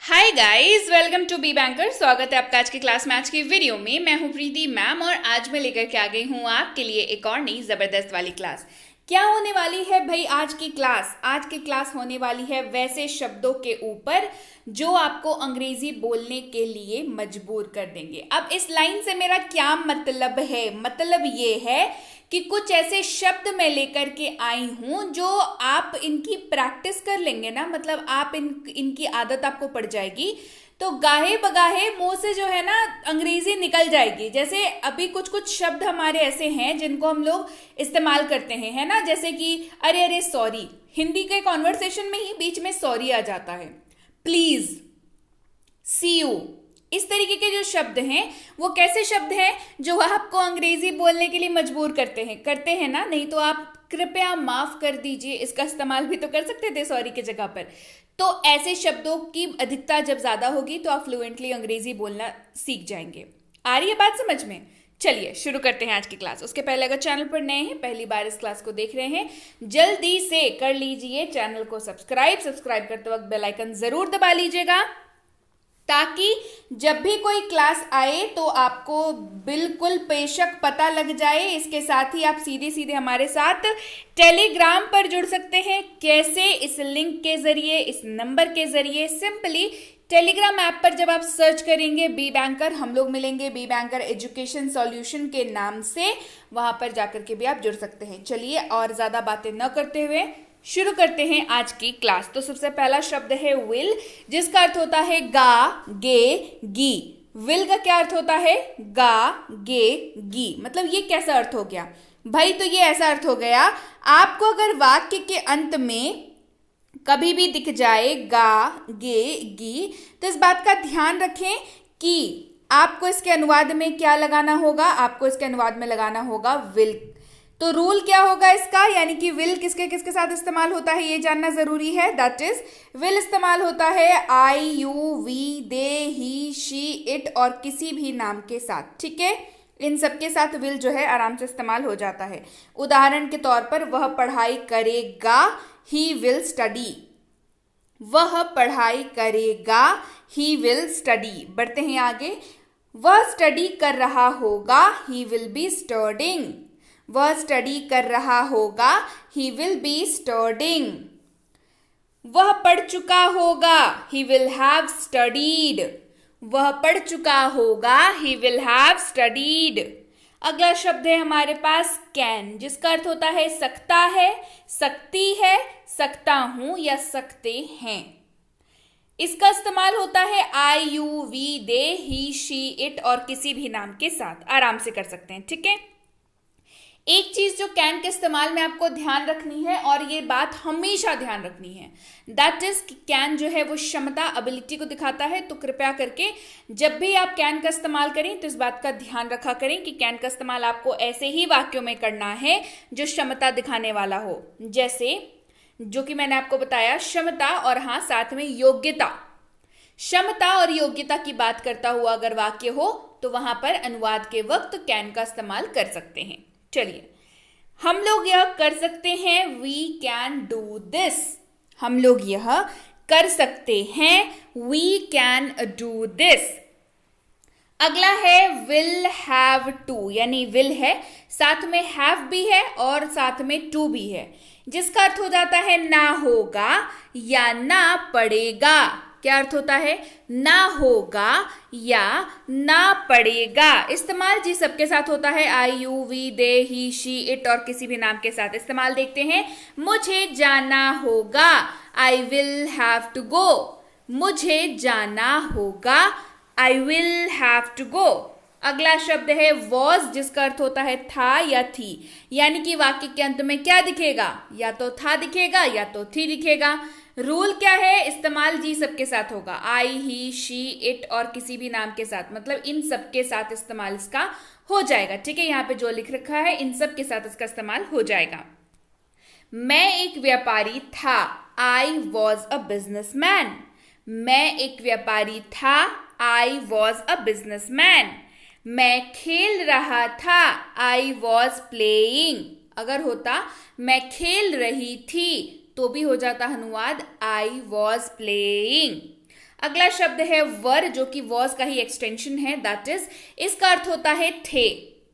Hi guys, welcome to be banker. स्वागत है आपका आज की क्लास में। आज की वीडियो में मैं हूं प्रीति मैम और आज मैं लेकर के आ गई हूं आपके लिए एक और नई जबरदस्त वाली क्लास। क्या होने वाली है भाई आज की क्लास? आज की क्लास होने वाली है वैसे शब्दों के ऊपर जो आपको अंग्रेजी बोलने के लिए मजबूर कर देंगे। अब इस लाइन से मेरा क्या मतलब है? मतलब ये है कि कुछ ऐसे शब्द मैं लेकर के आई हूं जो आप इनकी प्रैक्टिस कर लेंगे ना, मतलब आप इनकी आदत आपको पड़ जाएगी तो गाहे बगाहे मुंह से जो है ना अंग्रेजी निकल जाएगी। जैसे अभी कुछ कुछ शब्द हमारे ऐसे हैं जिनको हम लोग इस्तेमाल करते हैं, है ना, जैसे कि अरे अरे सॉरी। हिंदी के कॉन्वर्सेशन में ही बीच में सॉरी आ जाता है। प्लीज, सी यू, इस तरीके के जो शब्द हैं वो कैसे शब्द हैं जो आपको अंग्रेजी बोलने के लिए मजबूर करते हैं ना। नहीं तो आप कृपया माफ कर दीजिए, इसका इस्तेमाल भी तो कर सकते थे सॉरी के जगह पर। तो ऐसे शब्दों की अधिकता जब ज्यादा होगी तो आप फ्लुएंटली अंग्रेजी बोलना सीख जाएंगे। आ रही है बात समझ में? चलिए शुरू करते हैं आज की क्लास। उसके पहले अगर चैनल पर नए हैं, पहली बार इस क्लास को देख रहे हैं, जल्दी से कर लीजिए चैनल को सब्सक्राइब करते वक्त बेल आइकन जरूर दबा लीजिएगा ताकि जब भी कोई क्लास आए तो आपको बिल्कुल बेशक पता लग जाए। इसके साथ ही आप सीधे सीधे हमारे साथ टेलीग्राम पर जुड़ सकते हैं। कैसे? इस लिंक के जरिए, इस नंबर के जरिए। सिंपली टेलीग्राम ऐप पर जब आप सर्च करेंगे बी बैंकर, हम लोग मिलेंगे बी बैंकर एजुकेशन सॉल्यूशन के नाम से, वहां पर जाकर के भी आप जुड़ सकते हैं। चलिए और ज्यादा बातें न करते हुए शुरू करते हैं आज की क्लास। तो सबसे पहला शब्द है विल, जिसका अर्थ होता है गा गे गी। विल का क्या अर्थ होता है? गा गे गी। मतलब ये कैसा अर्थ हो गया भाई? तो ये ऐसा अर्थ हो गया, आपको अगर वाक्य के अंत में कभी भी दिख जाए गा गे गी तो इस बात का ध्यान रखें कि आपको इसके अनुवाद में क्या लगाना होगा? आपको इसके अनुवाद में लगाना होगा विल। तो रूल क्या होगा इसका, यानी कि विल किसके किसके साथ इस्तेमाल होता है ये जानना जरूरी है। दैट इज विल इस्तेमाल होता है I you we they he she it और किसी भी नाम के साथ। ठीक है, इन सबके साथ विल जो है आराम से इस्तेमाल हो जाता है। उदाहरण के तौर पर वह पढ़ाई करेगा, ही विल स्टडी। वह पढ़ाई करेगा, ही विल स्टडी। बढ़ते हैं आगे। वह स्टडी कर रहा होगा, ही विल बी स्टडिंग। वह स्टडी कर रहा होगा, ही विल बी स्टडिंग। वह पढ़ चुका होगा, ही विल हैव स्टडीड। वह पढ़ चुका होगा, ही विल हैव स्टडीड। अगला शब्द है हमारे पास कैन, जिसका अर्थ होता है सकता है, सकती है, सकता हूं या सकते हैं। इसका इस्तेमाल होता है I you we they he she it और किसी भी नाम के साथ। आराम से कर सकते हैं। ठीक है, एक चीज जो कैन के इस्तेमाल में आपको ध्यान रखनी है और ये बात हमेशा ध्यान रखनी है, दैट इज कैन जो है वो क्षमता, एबिलिटी को दिखाता है। तो कृपया करके जब भी आप कैन का इस्तेमाल करें तो इस बात का ध्यान रखा करें कि कैन का इस्तेमाल आपको ऐसे ही वाक्यों में करना है जो क्षमता दिखाने वाला हो। जैसे जो कि मैंने आपको बताया, क्षमता और हाँ साथ में योग्यता। क्षमता और योग्यता की बात करता हुआ अगर वाक्य हो तो वहां पर अनुवाद के वक्त कैन का इस्तेमाल कर सकते हैं। चलिए, हम लोग यह कर सकते हैं, वी कैन डू दिस। हम लोग यह कर सकते हैं, वी कैन डू दिस। अगला है विल हैव टू, यानी विल है, साथ में हैव भी है और साथ में टू भी है, जिसका अर्थ हो जाता है ना होगा या ना पड़ेगा। क्या अर्थ होता है? ना होगा या ना पड़ेगा। इस्तेमाल जी सबके साथ होता है, I you we they he she it और किसी भी नाम के साथ। इस्तेमाल देखते हैं। मुझे जाना होगा, I will have to go. मुझे जाना होगा, I will have to go. अगला शब्द है वॉज, जिसका अर्थ होता है था या थी, यानी कि वाक्य के अंत में क्या दिखेगा? या तो था दिखेगा या तो थी दिखेगा। रूल क्या है? इस्तेमाल जी सबके साथ होगा, आई ही शी इट और किसी भी नाम के साथ, मतलब इन सबके साथ इस्तेमाल इसका हो जाएगा। ठीक है, यहाँ पे जो लिख रखा है इन सब के साथ इसका इस्तेमाल हो जाएगा। मैं एक व्यापारी था, आई वॉज अ बिजनेसमैन। मैं एक व्यापारी था, आई वॉज अ बिजनेसमैन। मैं खेल रहा था, आई वॉज प्लेइंग। अगर होता मैं खेल रही थी तो भी हो जाता अनुवाद आई वॉज प्लेइंग। अगला शब्द है वर, जो कि वॉज का ही एक्सटेंशन है, दैट इज, इसका अर्थ होता है थे।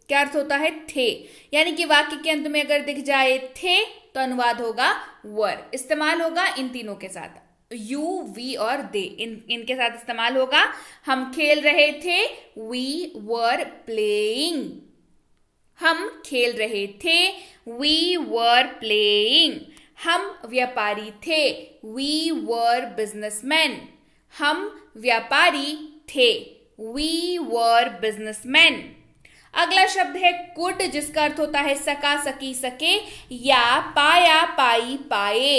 क्या अर्थ होता है? थे। यानी कि वाक्य के अंत में अगर दिख जाए थे तो अनुवाद होगा वर। इस्तेमाल होगा इन तीनों के साथ, यू, वी और दे, इनके साथ इस्तेमाल होगा। हम खेल रहे थे, वी वर प्लेइंग। हम खेल रहे थे, वी वर प्लेइंग। हम व्यापारी थे, वी वर बिजनेसमैन। हम व्यापारी थे, वी वर बिजनेसमैन। अगला शब्द है कुड, जिसका अर्थ होता है सका, सकी, सके, या पाया, पाई, पाए।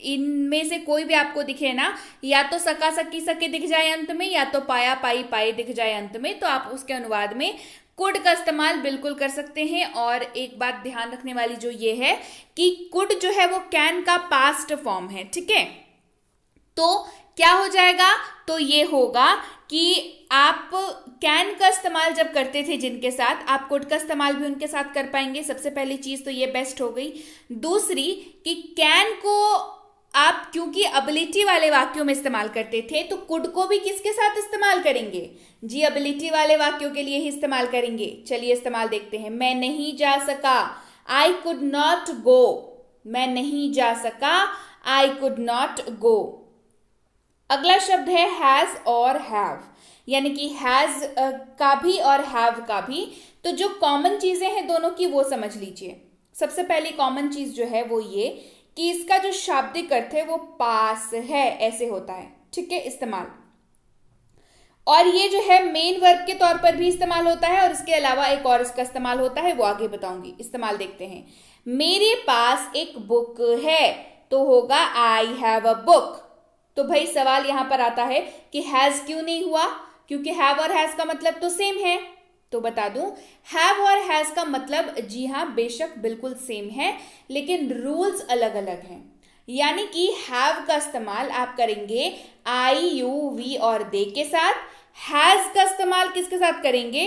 इनमें से कोई भी आपको दिखे ना, या तो सका, सकी, सके दिख जाए अंत में, या तो पाया, पाई, पाए दिख जाए अंत में, तो आप उसके अनुवाद में कुड का इस्तेमाल बिल्कुल कर सकते हैं। और एक बात ध्यान रखने वाली जो ये है कि कुड जो है वो कैन का पास्ट फॉर्म है, ठीक है। तो क्या हो जाएगा? तो ये होगा कि आप कैन का इस्तेमाल जब करते थे जिनके साथ, आप कुड का इस्तेमाल भी उनके साथ कर पाएंगे। सबसे पहली चीज तो ये बेस्ट हो गई। दूसरी कि कैन को आप क्योंकि एबिलिटी वाले वाक्यों में इस्तेमाल करते थे, तो कुड को भी किसके साथ इस्तेमाल करेंगे? जी, एबिलिटी वाले वाक्यों के लिए ही इस्तेमाल करेंगे। चलिए इस्तेमाल देखते हैं। मैं नहीं जा सका, आई कुड नॉट गो। मैं नहीं जा सका, आई कुड नॉट गो। अगला शब्द है हैज और हैव, यानी कि हैज का भी और हैव का भी। तो जो कॉमन चीजें हैं दोनों की वो समझ लीजिए। सबसे पहली कॉमन चीज जो है वो ये कि इसका जो शाब्दिक अर्थ है वो पास है, ऐसे होता है, ठीक है, इस्तेमाल। और ये जो है मेन वर्ब के तौर पर भी इस्तेमाल होता है, और इसके अलावा एक और इसका इस्तेमाल होता है, वो आगे बताऊंगी। इस्तेमाल देखते हैं। मेरे पास एक बुक है, तो होगा आई हैव अ बुक। तो भाई सवाल यहां पर आता है कि हैज क्यों नहीं हुआ? क्योंकि हैव और हैज का मतलब तो सेम है। तो बता दूं, हैव और हैज का मतलब जी हाँ बेशक बिल्कुल सेम है, लेकिन रूल्स अलग अलग हैं। यानी कि हैव का इस्तेमाल आप करेंगे आई, यू, वी और दे के साथ। हैज का इस्तेमाल किसके साथ करेंगे?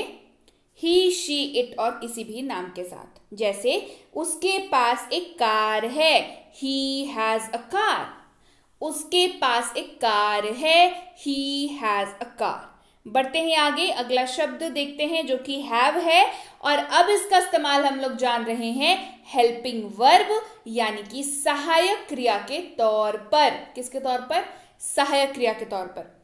ही, शी, इट और किसी भी नाम के साथ। जैसे उसके पास एक कार है, ही हैज अ कार। उसके पास एक कार है, ही हैज अ कार। बढ़ते हैं आगे, अगला शब्द देखते हैं जो कि हैव है, और अब इसका इस्तेमाल हम लोग जान रहे हैं हेल्पिंग वर्ब, यानी कि सहायक क्रिया के तौर पर। किसके तौर पर? सहायक क्रिया के तौर पर।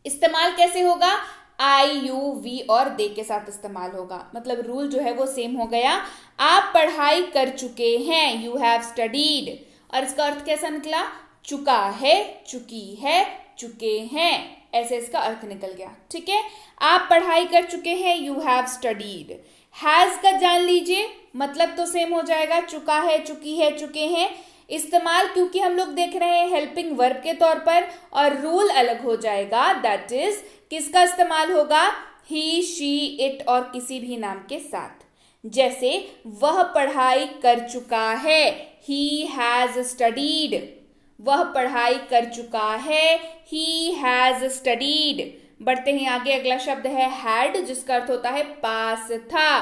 इस्तेमाल कैसे होगा? आई, यू, वी और दे के साथ इस्तेमाल होगा। मतलब रूल जो है वो सेम हो गया। आप पढ़ाई कर चुके हैं, यू हैव स्टडीड, और इसका अर्थ कैसा निकला? चुका है, चुकी है, चुके हैं, ऐसे इसका अर्थ निकल गया, ठीक है। आप पढ़ाई कर चुके हैं, यू हैव स्टडीड। हैज का जान लीजिए, मतलब तो सेम हो जाएगा, चुका है, चुकी है, चुके हैं। इस्तेमाल क्योंकि हम लोग देख रहे हैं हेल्पिंग वर्ब के तौर पर, और रूल अलग हो जाएगा, दैट इज किसका इस्तेमाल होगा? ही, शी, इट और किसी भी नाम के साथ। जैसे वह पढ़ाई कर चुका है, ही हैज स्टडीड। वह पढ़ाई कर चुका है, ही हैज स्टडीड। बढ़ते हैं आगे, अगला शब्द है हैड, जिसका अर्थ होता है पास था।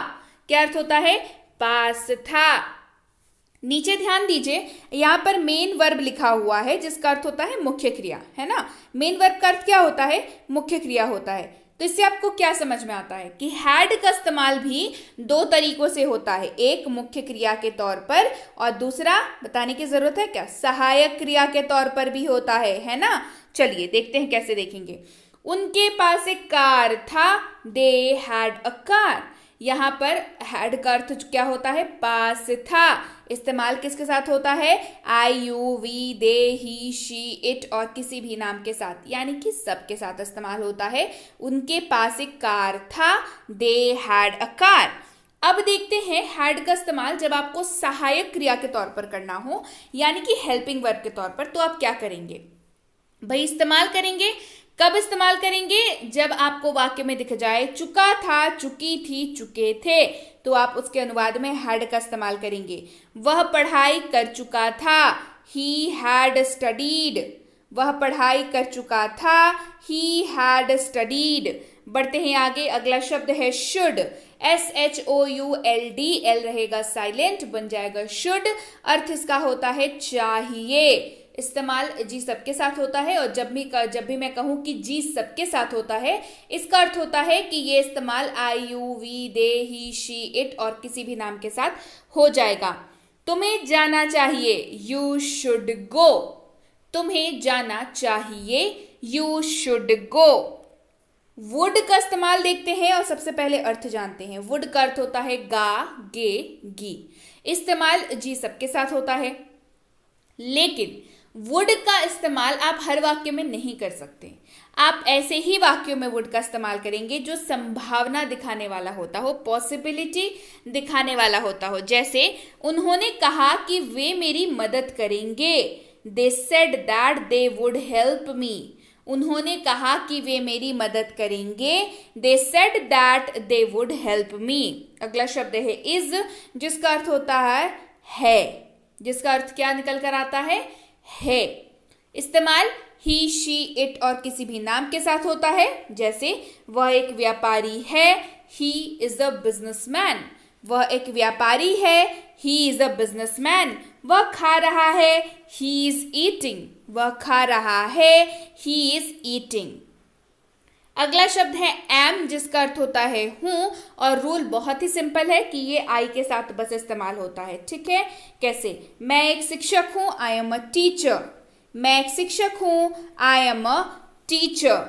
क्या अर्थ होता है? पास था। नीचे ध्यान दीजिए, यहां पर मेन वर्ब लिखा हुआ है, जिसका अर्थ होता है मुख्य क्रिया, है ना। मेन वर्ब का अर्थ क्या होता है? मुख्य क्रिया होता है। तो इससे आपको क्या समझ में आता है कि हैड का इस्तेमाल भी दो तरीकों से होता है, एक मुख्य क्रिया के तौर पर, और दूसरा बताने की जरूरत है क्या, सहायक क्रिया के तौर पर भी होता है ना। चलिए देखते हैं कैसे देखेंगे। उनके पास एक कार था, दे हैड अ कार। यहां पर हैड का अर्थ क्या होता है? पास था। इस्तेमाल किसके साथ होता है? I, you, we, they, he, she, it और किसी भी नाम के साथ, यानी कि सब के साथ इस्तेमाल होता है। उनके पास एक कार था, दे हैड अ कार। अब देखते हैं हैड का इस्तेमाल जब आपको सहायक क्रिया के तौर पर करना हो, यानी कि हेल्पिंग वर्ब के तौर पर, तो आप क्या करेंगे भाई? इस्तेमाल करेंगे। कब इस्तेमाल करेंगे? जब आपको वाक्य में दिख जाए चुका था, चुकी थी, चुके थे, तो आप उसके अनुवाद में हैड का इस्तेमाल करेंगे। वह पढ़ाई कर चुका था, ही हैड स्टडीड। वह पढ़ाई कर चुका था, ही हैड स्टडीड। बढ़ते हैं आगे, अगला शब्द है शुड, SHOULD, एल रहेगा साइलेंट, बन जाएगा शुड। अर्थ इसका होता है चाहिए। इस्तेमाल जी सबके साथ होता है, और जब भी मैं कहूँ कि जी सबके साथ होता है, इसका अर्थ होता है कि ये इस्तेमाल I, you, we, they, he, she, it और किसी भी नाम के साथ हो जाएगा। तुम्हें जाना चाहिए, यू शुड गो। तुम्हें जाना चाहिए, यू शुड गो। वुड का इस्तेमाल देखते हैं और सबसे पहले अर्थ जानते हैं। वुड का अर्थ होता है गा, गे, गी। इस्तेमाल जी सबके साथ होता है, लेकिन वुड का इस्तेमाल आप हर वाक्य में नहीं कर सकते। आप ऐसे ही वाक्यों में वुड का इस्तेमाल करेंगे जो संभावना दिखाने वाला होता हो, पॉसिबिलिटी दिखाने वाला होता हो। जैसे उन्होंने कहा कि वे मेरी मदद करेंगे, they said that they would help me. उन्होंने कहा कि वे मेरी मदद करेंगे, they said that they would help me. अगला शब्द है इज, जिसका अर्थ होता है, जिसका अर्थ क्या निकल कर आता है। इस्तेमाल ही, शी, इट और किसी भी नाम के साथ होता है। जैसे वह एक व्यापारी है, ही इज अ बिजनेसमैन। वह एक व्यापारी है, ही इज अ बिजनेसमैन। वह खा रहा है, ही इज ईटिंग। वह खा रहा है, ही इज ईटिंग। अगला शब्द है एम, जिसका अर्थ होता है हूं, और रूल बहुत ही सिंपल है कि ये आई के साथ बस इस्तेमाल होता है। ठीक है, कैसे? मैं एक शिक्षक हूं, आई एम अ टीचर। मैं एक शिक्षक हूं, आई एम अ टीचर।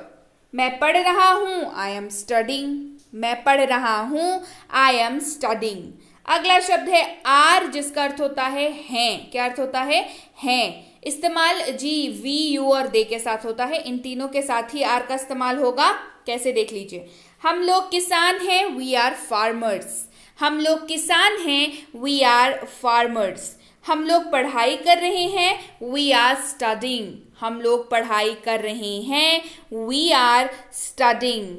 मैं पढ़ रहा हूं, आई एम स्टडिंग। मैं पढ़ रहा हूं, आई एम स्टडिंग। अगला शब्द है आर, जिसका अर्थ होता है हैं। क्या अर्थ होता है? हैं। इस्तेमाल जी, वी, यू और दे के साथ होता है। इन तीनों के साथ ही आर का इस्तेमाल होगा। कैसे? देख लीजिए। हम लोग किसान हैं, वी आर फार्मर्स। हम लोग किसान हैं, वी आर फार्मर्स। हम लोग पढ़ाई कर रहे हैं, वी आर स्टडिंग। हम लोग पढ़ाई कर रहे हैं, वी आर स्टडिंग।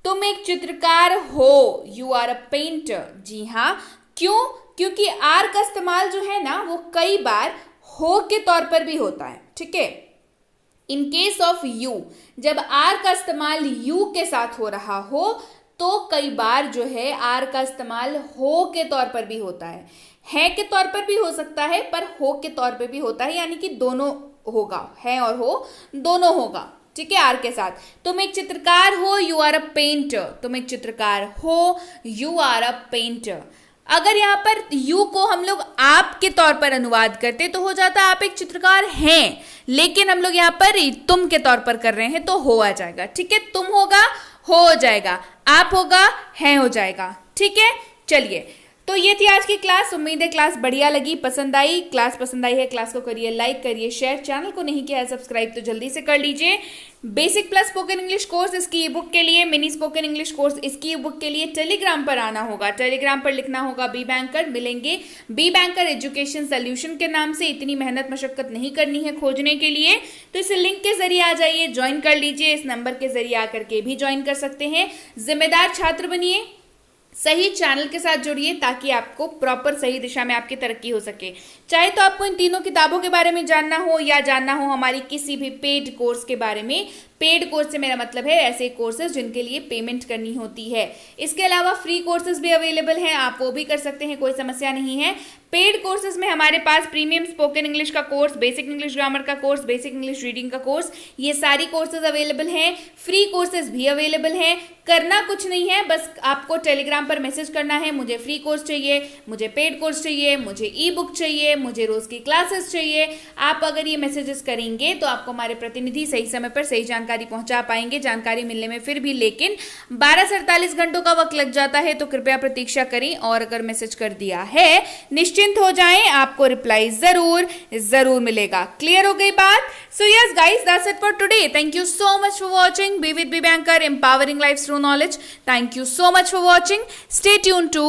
तुम एक चित्रकार हो, यू आर अ पेंटर। जी हाँ, क्यों? क्योंकि आर का इस्तेमाल जो है ना, वो कई बार हो के तौर पर भी होता है। ठीक है, इन केस ऑफ यू, जब आर का इस्तेमाल यू के साथ हो रहा हो तो कई बार जो है आर का इस्तेमाल हो के तौर पर भी होता है के तौर पर भी हो सकता है, पर हो के तौर पर भी होता है, यानी कि दोनों होगा, है और हो दोनों होगा। ठीक है, आर के साथ। तुम एक चित्रकार हो, यू आर अ पेंटर। तुम एक चित्रकार हो, यू आर अ पेंटर। अगर यहाँ पर यू को हम लोग आप के तौर पर अनुवाद करते तो हो जाता आप एक चित्रकार हैं, लेकिन हम लोग यहाँ पर तुम के तौर पर कर रहे हैं तो हो आ जाएगा। ठीक है, तुम होगा, हो जाएगा, आप होगा, है हो जाएगा। ठीक है, चलिए, तो ये थी आज की क्लास। उम्मीद है क्लास बढ़िया लगी, पसंद आई। क्लास पसंद आई है, क्लास को करिए लाइक, करिए शेयर। चैनल को नहीं किया है सब्सक्राइब तो जल्दी से कर लीजिए। Basic plus spoken English course इसकी ई बुक के लिए, मिनी स्पोकन इंग्लिश कोर्स इसकी ई बुक के लिए टेलीग्राम पर आना होगा। टेलीग्राम पर लिखना होगा बी बैंकर, मिलेंगे बी बैंकर एजुकेशन सोल्यूशन के नाम से। इतनी मेहनत मशक्कत नहीं करनी है खोजने के लिए, तो इस लिंक के जरिए आ जाइए, ज्वाइन कर लीजिए। इस नंबर के जरिए आकर के भी ज्वाइन कर सकते हैं। जिम्मेदार छात्र बनिए, सही चैनल के साथ जुड़िए ताकि आपको प्रॉपर सही दिशा में आपकी तरक्की हो सके। चाहे तो आपको इन तीनों किताबों के बारे में जानना हो या जानना हो हमारी किसी भी पेड कोर्स के बारे में। पेड कोर्स से मेरा मतलब है ऐसे कोर्सेज जिनके लिए पेमेंट करनी होती है। इसके अलावा फ्री कोर्सेज भी अवेलेबल हैं, आप वो भी कर सकते हैं, कोई समस्या नहीं है। पेड कोर्सेज में हमारे पास प्रीमियम स्पोकन इंग्लिश का कोर्स, बेसिक इंग्लिश ग्रामर का कोर्स, बेसिक इंग्लिश रीडिंग का कोर्स, ये सारी कोर्सेज अवेलेबल हैं। फ्री कोर्सेज भी अवेलेबल हैं। करना कुछ नहीं है, बस आपको टेलीग्राम पर मैसेज करना है, मुझे फ्री कोर्स चाहिए, मुझे पेड कोर्स चाहिए, मुझे ई बुक चाहिए, मुझे रोज की क्लासेस चाहिए। आप अगर ये मैसेजेस करेंगे तो आपको हमारे प्रतिनिधि सही समय पर सही जानकारी पहुंचा पाएंगे। जानकारी मिलने में फिर भी लेकिन 12 से 48 घंटों का वक्त लग जाता है, तो कृपया प्रतीक्षा करें। और अगर मैसेज कर दिया है, निश्चिंत हो जाएं, आपको रिप्लाई जरूर मिलेगा। क्लियर हो गई बात? So yes guys, that's it for today. Thank you so much for watching be with be banker, empowering life through knowledge. Thank you so much for watching. Stay tuned to